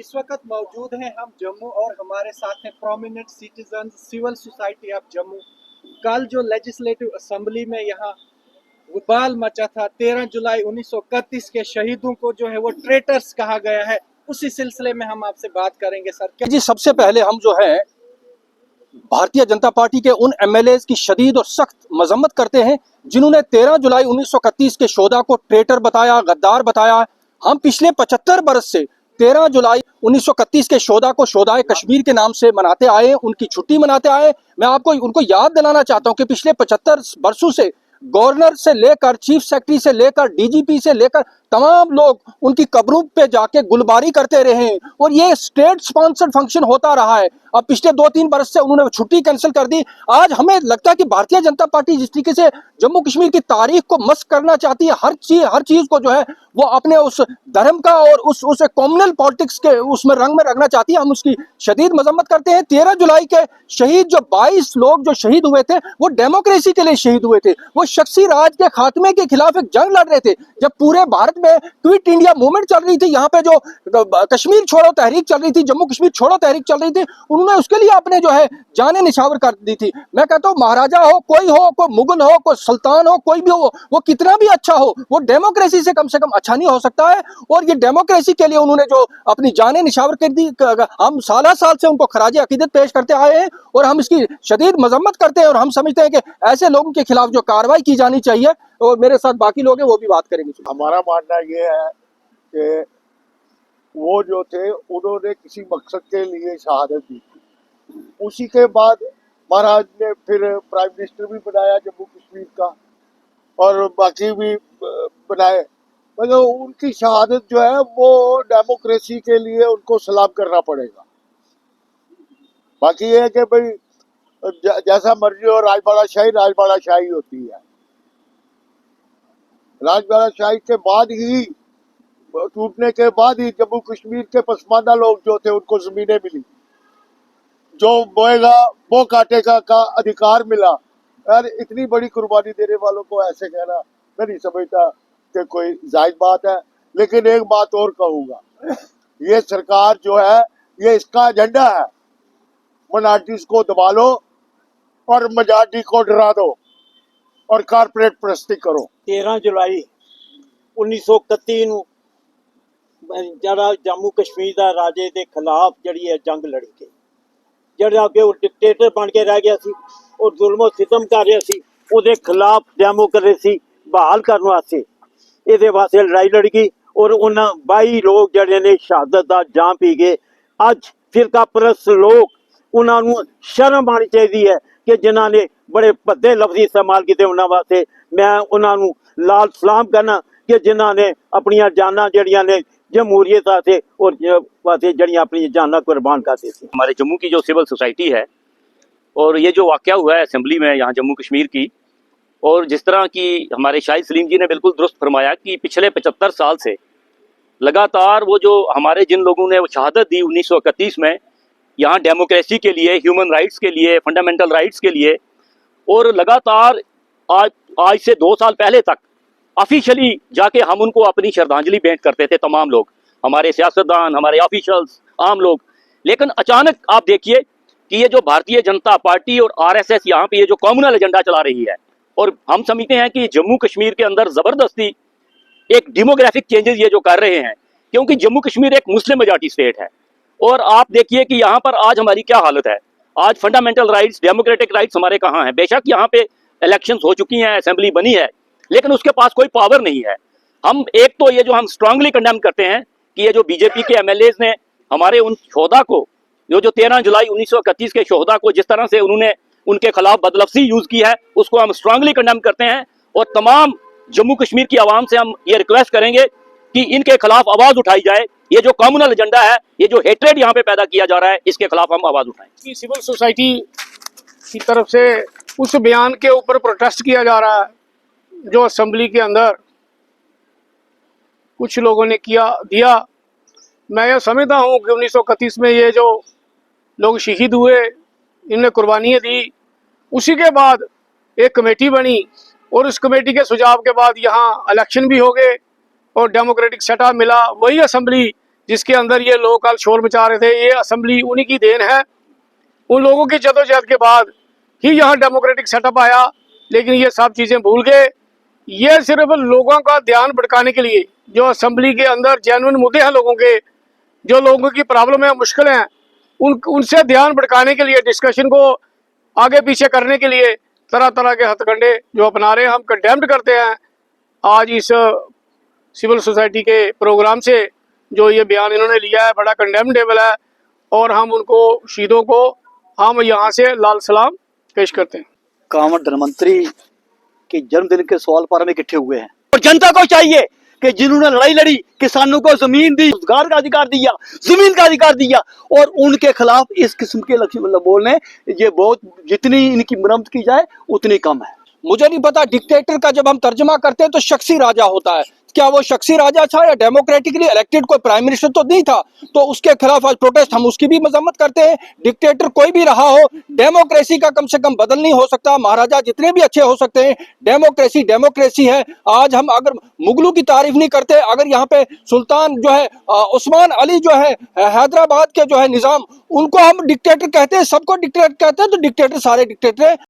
इस वक्त मौजूद हैं हम जम्मू और हमारे साथ हैं prominent citizen civil society of Jammu. कल जो लेजिस्लेटिव असेंबली में यहाँ उबाल मचा था, 13 जुलाई 1931 के शहीदों को जो है वो ट्रेटर्स कहा गया है, उसी सिलसिले में हम आपसे बात करेंगे। सर जी, सबसे पहले हम जो है भारतीय जनता पार्टी के उन एमएलए की शदीद और सख्त मजम्मत करते हैं जिन्होंने 13 जुलाई 1931 के शोधा को ट्रेटर बताया, गद्दार बताया। हम पिछले 75 बरस से 13 जुलाई 1931 के शोधा को शोधाए कश्मीर के नाम से मनाते आए, उनकी छुट्टी मनाते आए। मैं आपको उनको याद दिलाना चाहता हूं कि पिछले 75 बरसों से गवर्नर से लेकर चीफ सेक्रेटरी से लेकर डीजीपी से लेकर तमाम लोग उनकी कब्रों पे जाके गुलबारी करते रहे हैं और ये स्टेट स्पॉन्सर्ड फंक्शन होता रहा है। अब पिछले 2-3 बरस से उन्होंने छुट्टी कैंसिल कर दी। आज हमें लगता है कि भारतीय जनता पार्टी जिस तरीके से जम्मू कश्मीर की तारीख को मस्क करना चाहती है, हर चीज को जो है वो अपने उस धर्म का और उस कॉम्युनल पॉलिटिक्स के उसमें रंग में रखना चाहती है। हम उसकी शदीद मजम्मत करते हैं। 13 जुलाई के शहीद जो 22 लोग जो शहीद हुए थे वो डेमोक्रेसी के लिए शहीद हुए थे, वो शख्सी राज के खात्मे के खिलाफ एक जंग लड़ रहे थे। जब पूरे भारत में क्विट इंडिया मूवमेंट चल रही थी, यहाँ पे जो कश्मीर छोड़ो तहरीक चल रही थी, जम्मू कश्मीर छोड़ो तहरीक चल रही थी, उन्होंने उसके लिए अपने जो है जाने निछावर कर दी थी। मैं कहता हूँ महाराजा हो, कोई मुगल हो, कोई सुल्तान हो, कोई भी हो, वो कितना भी अच्छा हो, वो डेमोक्रेसी से कम अच्छा नहीं हो सकता है। और ये डेमोक्रेसी के लिए उन्होंने जो अपनी जाने निछावर कर दी, हम साल से उनको खराज अकीदत पेश करते आए हैं और हम इसकी शदीद मजम्मत करते हैं और हम समझते हैं कि ऐसे लोगों के खिलाफ जो कार्रवाई की जानी चाहिए। और मेरे साथ बाकी लोग हैं वो भी बात करेंगे। हमारा मानना ये है कि वो जो थे उन्होंने किसी मकसद के लिए शहादत दी थी। उसी के बाद महाराज ने फिर प्राइम मिनिस्टर भी बनाया जम्मू कश्मीर का और बाकी भी बनाए, मगर उनकी शहादत जो है वो डेमोक्रेसी के लिए उनको सलाम करना पड़ेगा। बाकी ये है कि भाई जैसा मर्जी हो, राजबाड़ा शाही होती है। राजबाड़ा शाही के बाद ही, टूटने के बाद ही जम्मू कश्मीर के पसमानदा लोग जो थे उनको जमीनें मिली, जो बोएगा वो काटेगा का अधिकार मिला। यार इतनी बड़ी कुर्बानी देने वालों को ऐसे कहना मैं नहीं समझता कि कोई जायज बात है। लेकिन एक बात और कहूंगा, ये सरकार जो है ये इसका एजेंडा है, माइनॉरिटीज को दबा लो और मेजॉरिटी को डरा दो और कारपोरेट परस्ती करो। 13 जुलाई 1931 ਨੂੰ ਜਿਹੜਾ ਜੰਮੂ ਕਸ਼ਮੀਰ ਦਾ ਰਾਜੇ ਦੇ ਖਿਲਾਫ ਜਿਹੜੀ ਹੈ ਜੰਗ ਲੜੀ ਗਈ। ਜਿਹੜਾ ਕਿ ਉਹ ਡਿਕਟੇਟਰ ਬਣ ਕੇ ਰਹਿ ਗਿਆ ਸੀ ਔਰ ਜ਼ੁਲਮ ਸਿਤਮ ਕਰ ਰਿਹਾ ਸੀ, ਉਹਦੇ ਖਿਲਾਫ ਡੈਮੋਕ੍ਰੇਸੀ ਬਹਾਲ ਕਰਨ ਵਾਸਤੇ ਇਹਦੇ ਵਾਸਤੇ ਲੜਾਈ ਲੜੀ ਗਈ ਔਰ ਉਹਨਾਂ 22 ਲੋਕ ਜਿਹੜੇ ਨੇ ਸ਼ਹਾਦਤ ਦਾ ਜਾਮ ਪੀ ਗਏ। ਅੱਜ ਫਿਰਕਾ ਪ੍ਰਸਤ ਲੋਕ, ਉਹਨਾਂ ਨੂੰ ਸ਼ਰਮ ਆਉਣੀ ਚਾਹੀਦੀ ਹੈ कि जिन्होंने बड़े भद्दे लफ्ज़ इस्तेमाल किए उन्होंने वास्ते मैं उन्होंने लाल सलाम करना कि जिन्होंने अपन जाना जड़ियाँ ने जमहूरीयत वास्ते और वास्ते जड़ियाँ अपनी जाना कुर्बान कर दी थी। हमारे जम्मू की जो सिविल सोसाइटी है और ये जो वाक़या हुआ है असेंबली में यहाँ जम्मू कश्मीर की, और जिस तरह की हमारे शाहिद सलीम जी ने बिल्कुल दुरुस्त फरमाया कि पिछले 75 साल से लगातार वो जो हमारे जिन लोगों ने वो शहादत दी 1931 में यहाँ डेमोक्रेसी के लिए, ह्यूमन राइट्स के लिए, फंडामेंटल राइट्स के लिए, और लगातार आज से 2 साल पहले तक ऑफिशियली जाके हम उनको अपनी श्रद्धांजलि भेंट करते थे, तमाम लोग, हमारे सियासतदान, हमारे ऑफिशियल्स, आम लोग। लेकिन अचानक आप देखिए कि ये जो भारतीय जनता पार्टी और आरएसएस यहाँ पे ये जो कॉम्युनल एजेंडा चला रही है, और हम समझते हैं कि जम्मू कश्मीर के अंदर ज़बरदस्ती एक डेमोग्राफिक चेंजेस ये जो कर रहे हैं, क्योंकि जम्मू कश्मीर एक मुस्लिम मेजॉरिटी स्टेट है। और आप देखिए कि यहाँ पर आज हमारी क्या हालत है। आज फंडामेंटल राइट्स, डेमोक्रेटिक राइट्स हमारे कहाँ हैं? बेशक यहाँ पे इलेक्शंस हो चुकी हैं, असेंबली बनी है, लेकिन उसके पास कोई पावर नहीं है। हम एक तो ये जो हम स्ट्रांगली कंडेम करते हैं कि ये जो बीजेपी के एमएलएज ने हमारे उन शोधा को, जो 13 जुलाई 1931 के शोधा को जिस तरह से उन्होंने उनके खिलाफ बदलफ्जी यूज की है, उसको हम स्ट्रांगली कंडेम करते हैं। और तमाम जम्मू कश्मीर की आवाम से हम ये रिक्वेस्ट करेंगे कि इनके खिलाफ आवाज उठाई जाए। ये जो कम्युनल एजेंडा है, ये जो हेट्रेड यहाँ पे पैदा किया जा रहा है, इसके खिलाफ हम आवाज उठाएं। सिविल सोसाइटी की तरफ से उस बयान के ऊपर प्रोटेस्ट किया जा रहा है जो असेंबली के अंदर कुछ लोगों ने दिया। मैं यह समझता हूँ कि 1931 में ये जो लोग शहीद हुए, इनने कुर्बानियाँ दी, उसी के बाद एक कमेटी बनी और उस कमेटी के सुझाव के बाद यहाँ इलेक्शन भी हो गए और डेमोक्रेटिक सेटअप मिला। वही असेंबली जिसके अंदर ये लोग कल शोर मचा रहे थे, ये असेंबली उन्हीं की देन है। उन लोगों की जदोजहद के बाद ही यहाँ डेमोक्रेटिक सेटअप आया, लेकिन ये सब चीज़ें भूल गए। ये सिर्फ लोगों का ध्यान भटकाने के लिए, जो असेंबली के अंदर जेन्युइन मुद्दे हैं लोगों के, जो लोगों की प्रॉब्लम है, मुश्किल हैं, उनसे ध्यान भटकाने के लिए, डिस्कशन को आगे पीछे करने के लिए तरह तरह के हथकंडे जो अपना रहे हैं, हम कंडेम्ड करते हैं। आज इस सिविल सोसाइटी के प्रोग्राम से जो ये बयान इन्होंने लिया है बड़ा कंडेम्नेबल है, और हम उनको शहीदों को हम यहाँ से लाल सलाम पेश करते हैं। कांवड़ धनवंतरी के जन्मदिन के सवाल पर हम इकट्ठे हुए हैं और जनता को चाहिए कि जिन्होंने लड़ाई लड़ी, किसानों को जमीन दी, रोजगार का अधिकार दिया, जमीन का अधिकार दिया, और उनके खिलाफ इस किस्म के लक्ष्य बोलने, ये बहुत, जितनी इनकी मरम्मत की जाए उतनी कम है। मुझे नहीं पता, डिक्टेटर का जब हम तर्जमा करते हैं तो शख्सी राजा होता है, क्या वो शख्सी राजा था या डेमोक्रेटिकली इलेक्टेड कोई प्राइम मिनिस्टर तो नहीं था, तो उसके खिलाफ आज प्रोटेस्ट, हम उसकी भी मजम्मत करते हैं। डिक्टेटर कोई भी रहा हो, डेमोक्रेसी का कम से कम बदल नहीं हो सकता। महाराजा जितने भी अच्छे हो सकते हैं, डेमोक्रेसी डेमोक्रेसी है। आज हम अगर मुगलों की तारीफ नहीं करते, अगर यहाँ पे सुल्तान जो है उस्मान अली जो है हैदराबाद के जो है निजाम, उनको हम डिक्टेटर कहते हैं, सबको डिक्टेटर कहते हैं, तो डिक्टेटर सारे डिक्टेटर हैं।